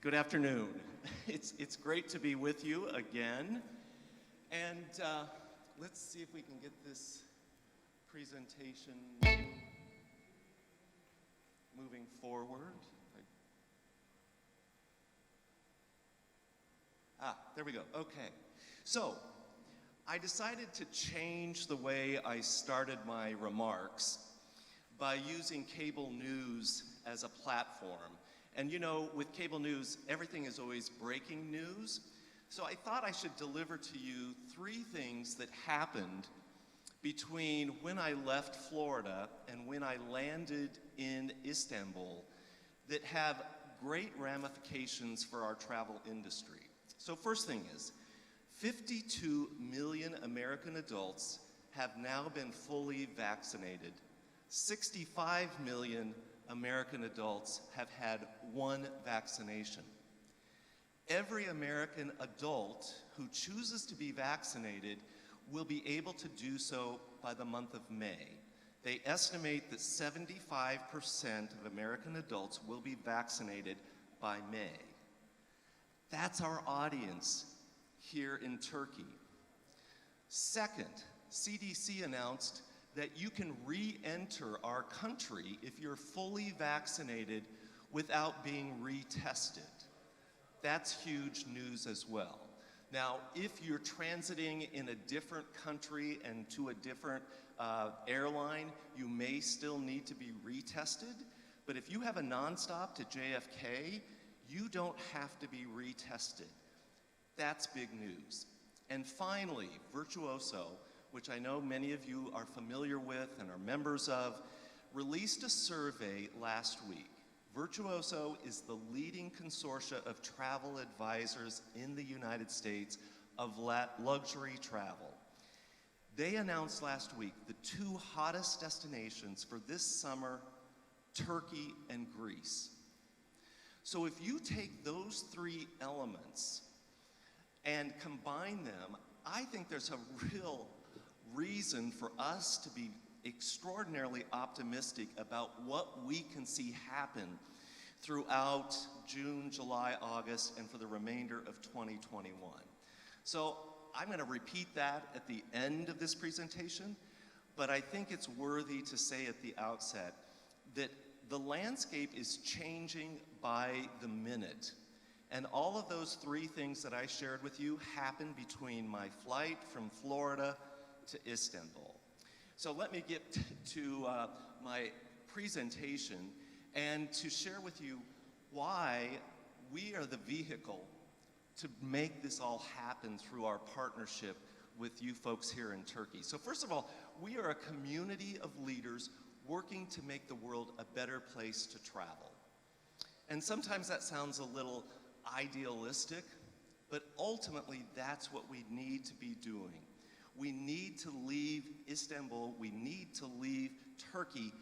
Good afternoon. It's great to be with you again. And let's see if we can get this presentation moving forward. There we go. Okay. So, I decided to change the way I started my remarks by using cable news as a platform. And you know, with cable news, everything is always breaking news. So I thought I should deliver to you 3 things that happened between when I left Florida and when I landed in Istanbul that have great ramifications for our travel industry. So first thing is, 52 million American adults have now been fully vaccinated. 65 million American adults have had 1 vaccination. Every American adult who chooses to be vaccinated will be able to do so by the month of May. They estimate that 75% of American adults will be vaccinated by May. That's our audience here in Turkey. Second, CDC announced that you can re-enter our country if you're fully vaccinated without being retested. That's huge news as well. Now, if you're transiting in a different country and to a different airline, you may still need to be retested, but if you have a nonstop to JFK, you don't have to be retested. That's big news. And finally, Virtuoso, which I know many of you are familiar with and are members of, released a survey last week. Virtuoso is the leading consortia of travel advisors in the United States of luxury travel. They announced last week the 2 hottest destinations for this summer, Turkey and Greece. So if you take those 3 elements and combine them, I think there's a real reason for us to be extraordinarily optimistic about what we can see happen throughout June, July, August, and for the remainder of 2021. So I'm going to repeat that at the end of this presentation, but I think it's worthy to say at the outset that the landscape is changing by the minute. And all of those 3 things that I shared with you happened between my flight from Florida to Istanbul. So let me get to my presentation and to share with you why we are the vehicle to make this all happen through our partnership with you folks here in Turkey. So first of all, we are a community of leaders working to make the world a better place to travel. And sometimes that sounds a little idealistic, but ultimately that's what we need to be doing. We need to leave Istanbul, we need to leave Turkey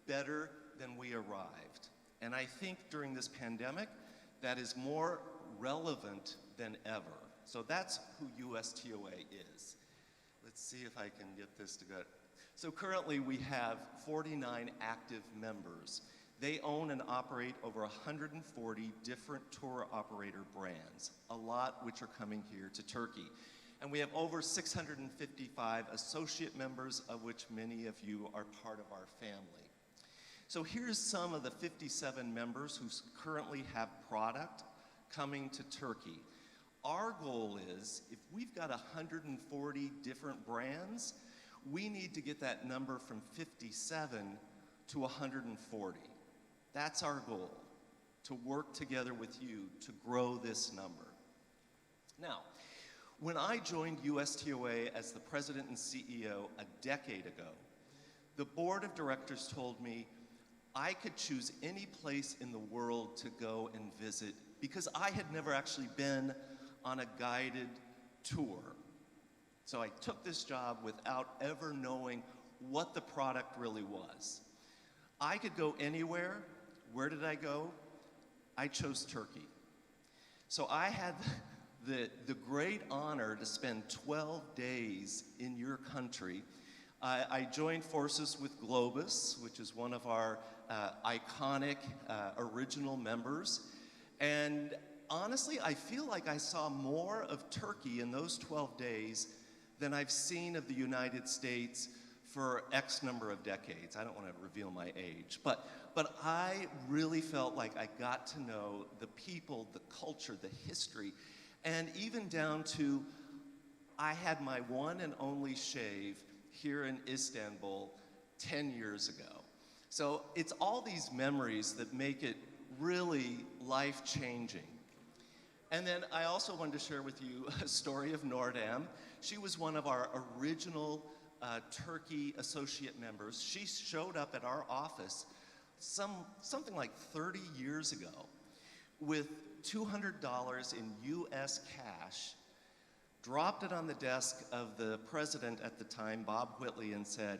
better than we arrived. And I think during this pandemic, that is more relevant than ever. So that's who USTOA is. Let's see if I can get this to go. So currently we have 49 active members. They own and operate over 140 different tour operator brands, a lot which are coming here to Turkey. And we have over 655 associate members, of which many of you are part of our family. So here's some of the 57 members who currently have product coming to Turkey. Our goal is, if we've got 140 different brands, we need to get that number from 57 to 140. That's our goal, to work together with you to grow this number. Now, when I joined USTOA as the president and CEO a decade ago, the board of directors told me I could choose any place in the world to go and visit because I had never actually been on a guided tour. So I took this job without ever knowing what the product really was. I could go anywhere. Where did I go? I chose Turkey. So I had the great honor to spend 12 days in your country. I joined forces with Globus, which is one of our iconic original members. And honestly, I feel like I saw more of Turkey in those 12 days than I've seen of the United States for X number of decades. I don't want to reveal my age, but I really felt like I got to know the people, the culture, the history, and even down to, I had my one and only shave here in Istanbul 10 years ago. So it's all these memories that make it really life-changing. And then I also wanted to share with you a story of Nordam. She was one of our original Turkey associate members. She showed up at our office something like 30 years ago with $200 in US cash, dropped it on the desk of the president at the time, Bob Whitley, and said,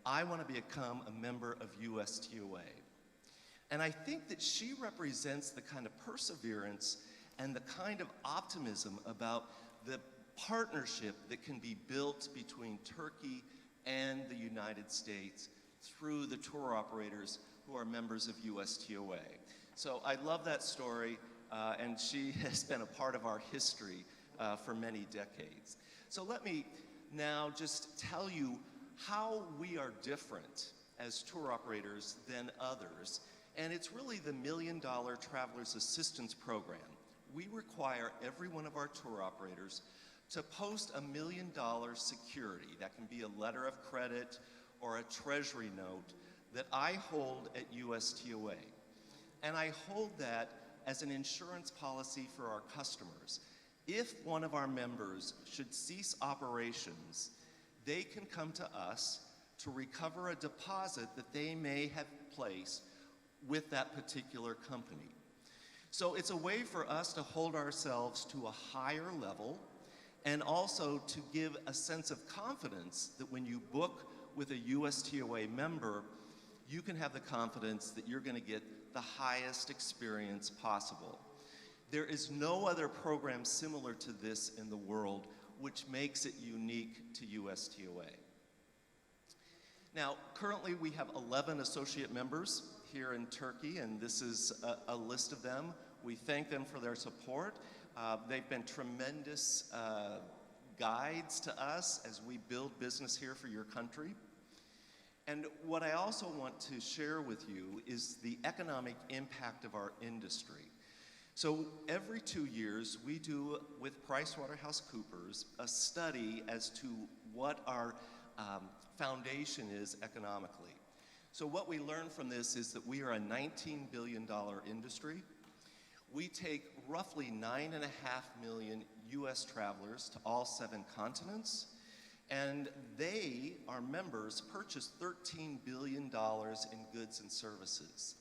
I want to become a member of USTOA. And I think that she represents the kind of perseverance and the kind of optimism about the partnership that can be built between Turkey and the United States through the tour operators who are members of USTOA. So I love that story, and she has been a part of our history for many decades. So let me now just tell you how we are different as tour operators than others, and it's really the $1 Million Traveler's Assistance Program. We require every one of our tour operators to post $1 million security. That can be a letter of credit or a treasury note that I hold at USTOA. And I hold that as an insurance policy for our customers. If one of our members should cease operations, they can come to us to recover a deposit that they may have placed with that particular company. So it's a way for us to hold ourselves to a higher level and also to give a sense of confidence that when you book with a USTOA member, you can have the confidence that you're going to get the highest experience possible. There is no other program similar to this in the world, which makes it unique to USTOA. Now, currently we have 11 associate members here in Turkey, and this is a list of them. We thank them for their support. They've been tremendous guides to us as we build business here for your country. And what I also want to share with you is the economic impact of our industry. So every 2 years, we do, with PricewaterhouseCoopers, a study as to what our foundation is economically. So what we learn from this is that we are a $19 billion industry. We take roughly 9.5 million US travelers to all 7 continents, and they, our members, purchase $13 billion in goods and services.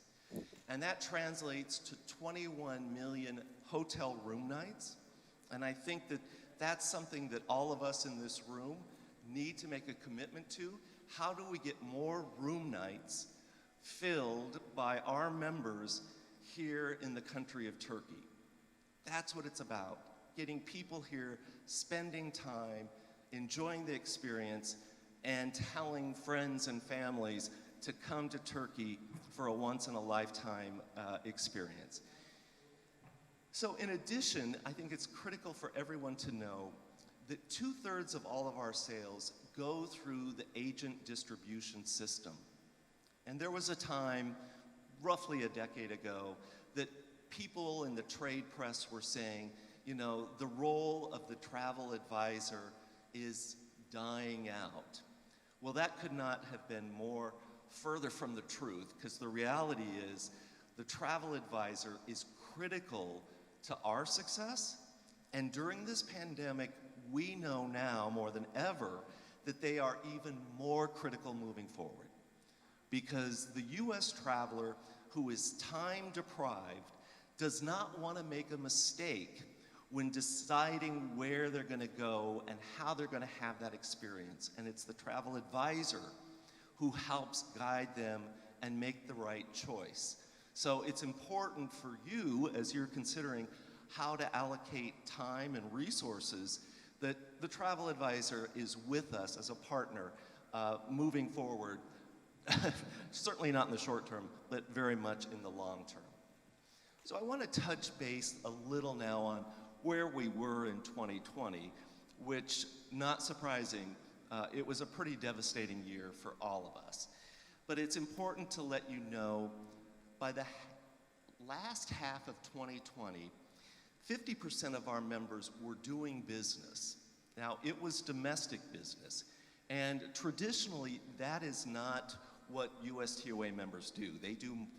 And that translates to 21 million hotel room nights. And I think that that's something that all of us in this room need to make a commitment to. How do we get more room nights filled by our members here in the country of Turkey? That's what it's about, getting people here, spending time, enjoying the experience, and telling friends and families to come to Turkey for a once-in-a-lifetime experience. So in addition, I think it's critical for everyone to know that 2/3 of all of our sales go through the agent distribution system. And there was a time, roughly a decade ago, that people in the trade press were saying, you know, the role of the travel advisor is dying out. Well, that could not have been more further from the truth, because the reality is the travel advisor is critical to our success, and during this pandemic, we know now more than ever that they are even more critical moving forward, because the US traveler who is time deprived does not want to make a mistake when deciding where they're going to go and how they're going to have that experience. And it's the travel advisor who helps guide them and make the right choice. So it's important for you, as you're considering how to allocate time and resources, that the travel advisor is with us as a partner moving forward, certainly not in the short term, but very much in the long term. So I want to touch base a little now on where we were in 2020, which, not surprising, it was a pretty devastating year for all of us. But it's important to let you know, by the last half of 2020, 50% of our members were doing business. Now, it was domestic business, and traditionally, that is not what USTOA members do.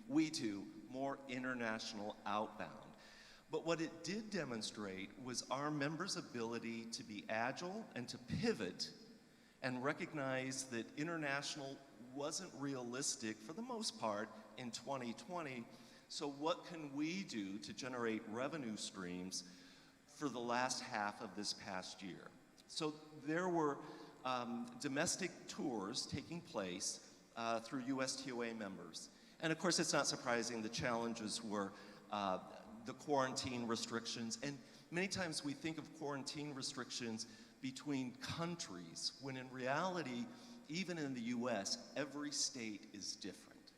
We do more international outbound. But what it did demonstrate was our members' ability to be agile and to pivot and recognize that international wasn't realistic for the most part in 2020. So what can we do to generate revenue streams for the last half of this past year? So there were domestic tours taking place through USTOA members. And of course, it's not surprising the challenges were the quarantine restrictions. And many times we think of quarantine restrictions between countries, when in reality, even in the US, every state is different.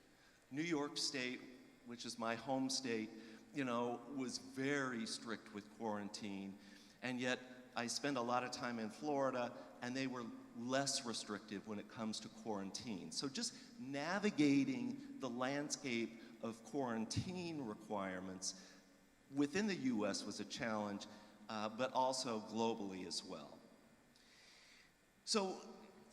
New York State, which is my home state, was very strict with quarantine. And yet, I spend a lot of time in Florida, and they were less restrictive when it comes to quarantine. So just navigating the landscape of quarantine requirements within the US was a challenge, but also globally as well. So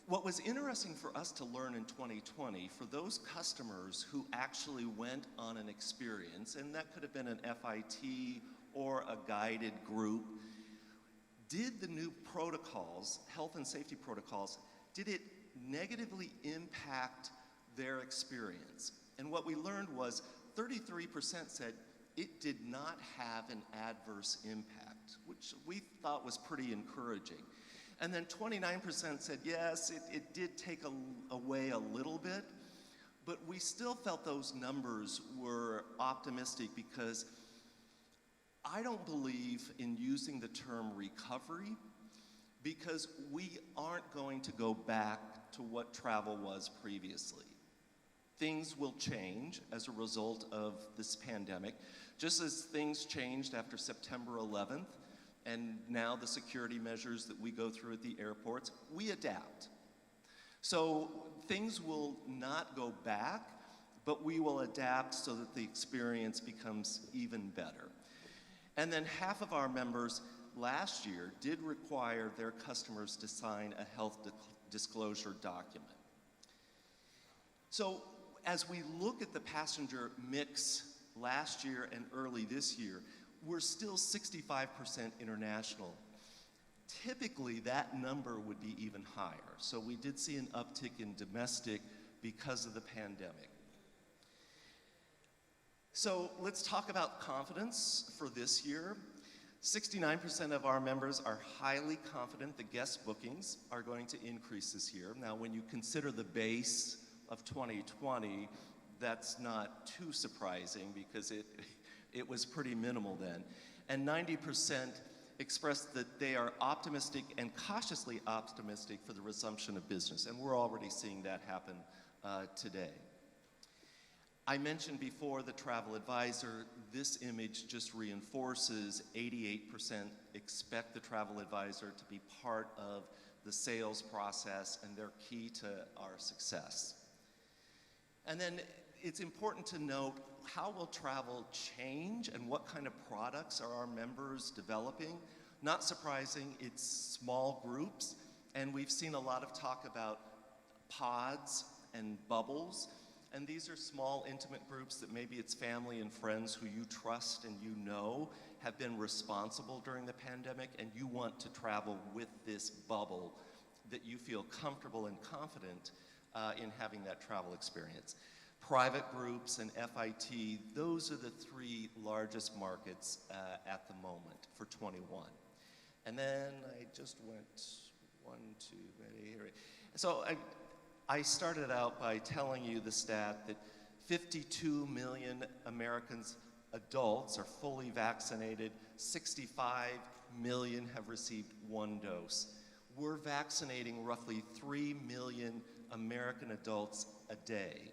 what was interesting for us to learn in 2020, for those customers who actually went on an experience, and that could have been an FIT or a guided group, did the new protocols, health and safety protocols, did it negatively impact their experience? And what we learned was 33% said it did not have an adverse impact, which we thought was pretty encouraging. And then 29% said, yes, it did take away a little bit, but we still felt those numbers were optimistic because I don't believe in using the term recovery because we aren't going to go back to what travel was previously. Things will change as a result of this pandemic, just as things changed after September 11th. And now the security measures that we go through at the airports, we adapt. So things will not go back, but we will adapt so that the experience becomes even better. And then half of our members last year did require their customers to sign a health disclosure document. So as we look at the passenger mix last year and early this year, we're still 65% international. Typically, that number would be even higher. So we did see an uptick in domestic because of the pandemic. So let's talk about confidence for this year. 69% of our members are highly confident that guest bookings are going to increase this year. Now, when you consider the base of 2020, that's not too surprising because it was pretty minimal then. And 90% expressed that they are optimistic and cautiously optimistic for the resumption of business. And we're already seeing that happen today. I mentioned before the travel advisor. This image just reinforces 88% expect the travel advisor to be part of the sales process, and they're key to our success. And then it's important to note, how will travel change and what kind of products are our members developing? Not surprising, it's small groups, and we've seen a lot of talk about pods and bubbles, and these are small, intimate groups that maybe it's family and friends who you trust and you know have been responsible during the pandemic, and you want to travel with this bubble that you feel comfortable and confident in having that travel experience. Private groups and FIT, those are the three largest markets at the moment for 21. And then I just went 1, 2, here. So I started out by telling you the stat that 52 million Americans, adults, are fully vaccinated. 65 million have received 1 dose. We're vaccinating roughly 3 million American adults a day.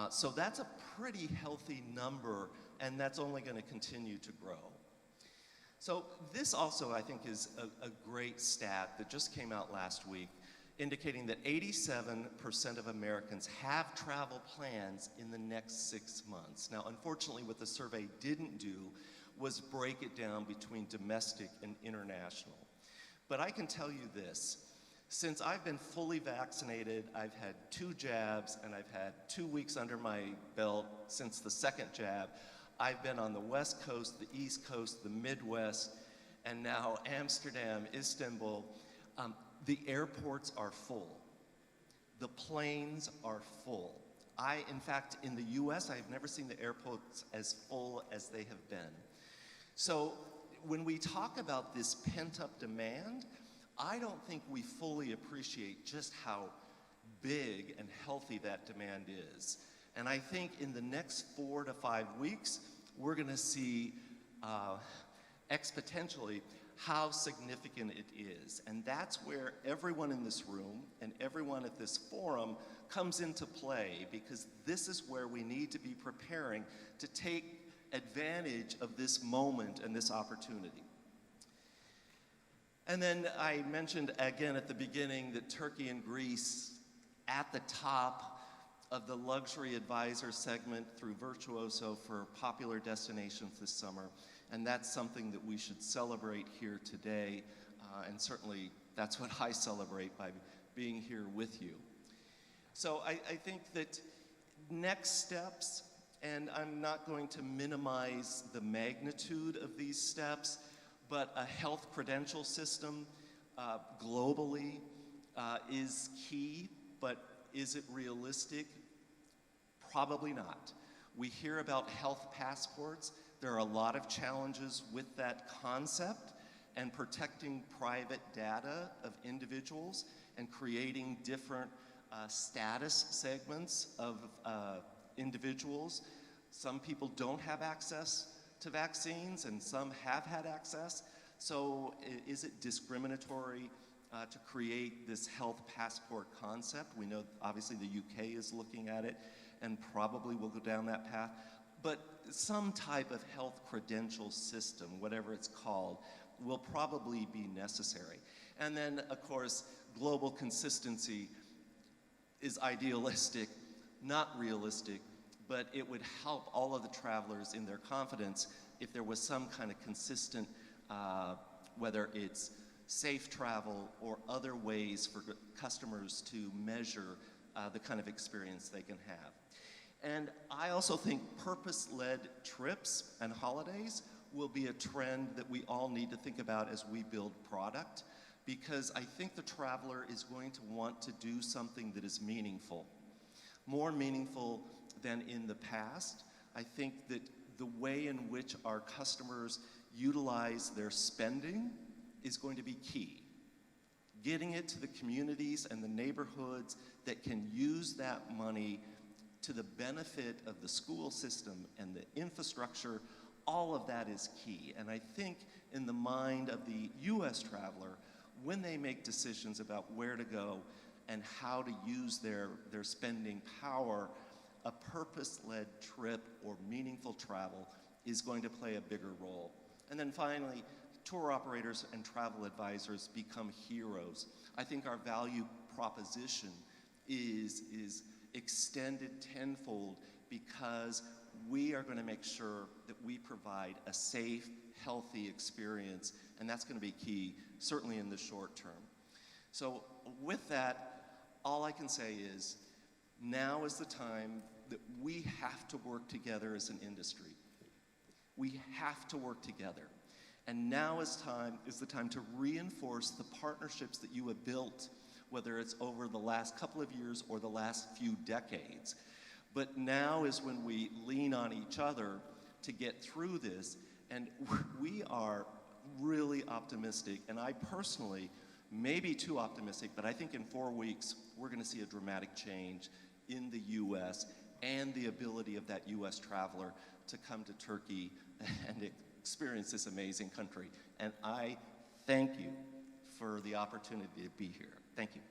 So that's a pretty healthy number and that's only going to continue to grow. So this also, I think, is a great stat that just came out last week, indicating that 87% of Americans have travel plans in the next 6 months. Now, unfortunately, what the survey didn't do was break it down between domestic and international. But I can tell you this, since I've been fully vaccinated, I've had 2 jabs, and I've had 2 weeks under my belt since the 2nd jab. I've been on the West Coast, the East Coast, the Midwest, and now Amsterdam, Istanbul. The airports are full. The planes are full. In fact, in the US, I've never seen the airports as full as they have been. So when we talk about this pent-up demand, I don't think we fully appreciate just how big and healthy that demand is. And I think in the next 4 to 5 weeks, we're going to see exponentially how significant it is. And that's where everyone in this room and everyone at this forum comes into play, because this is where we need to be preparing to take advantage of this moment and this opportunity. And then I mentioned again at the beginning that Turkey and Greece at the top of the luxury advisor segment through Virtuoso for popular destinations this summer. And that's something that we should celebrate here today. And certainly that's what I celebrate by being here with you. So I think that next steps, and I'm not going to minimize the magnitude of these steps, but a health credential system globally is key, but is it realistic? Probably not. We hear about health passports. There are a lot of challenges with that concept and protecting private data of individuals and creating different status segments of individuals. Some people don't have access to vaccines and some have had access. So is it discriminatory to create this health passport concept? We know obviously the UK is looking at it and probably will go down that path. But some type of health credential system, whatever it's called, will probably be necessary. And then, of course, global consistency is idealistic, not realistic, but it would help all of the travelers in their confidence if there was some kind of consistent, whether it's safe travel or other ways for customers to measure the kind of experience they can have. And I also think purpose-led trips and holidays will be a trend that we all need to think about as we build product, because I think the traveler is going to want to do something that is meaningful, more meaningful than in the past. I think that the way in which our customers utilize their spending is going to be key. Getting it to the communities and the neighborhoods that can use that money to the benefit of the school system and the infrastructure, all of that is key. And I think in the mind of the US traveler, when they make decisions about where to go and how to use their spending power, a purpose-led trip or meaningful travel is going to play a bigger role. And then finally, tour operators and travel advisors become heroes. I think our value proposition is extended tenfold, because we are going to make sure that we provide a safe, healthy experience, and that's going to be key, certainly in the short term. So with that, all I can say is now is the time that we have to work together as an industry. We have to work together. And now is the time to reinforce the partnerships that you have built, whether it's over the last couple of years or the last few decades. But now is when we lean on each other to get through this, and we are really optimistic, and I personally may be too optimistic, but I think in 4 weeks, we're gonna see a dramatic change in the US and the ability of that US traveler to come to Turkey and experience this amazing country. And I thank you for the opportunity to be here. Thank you.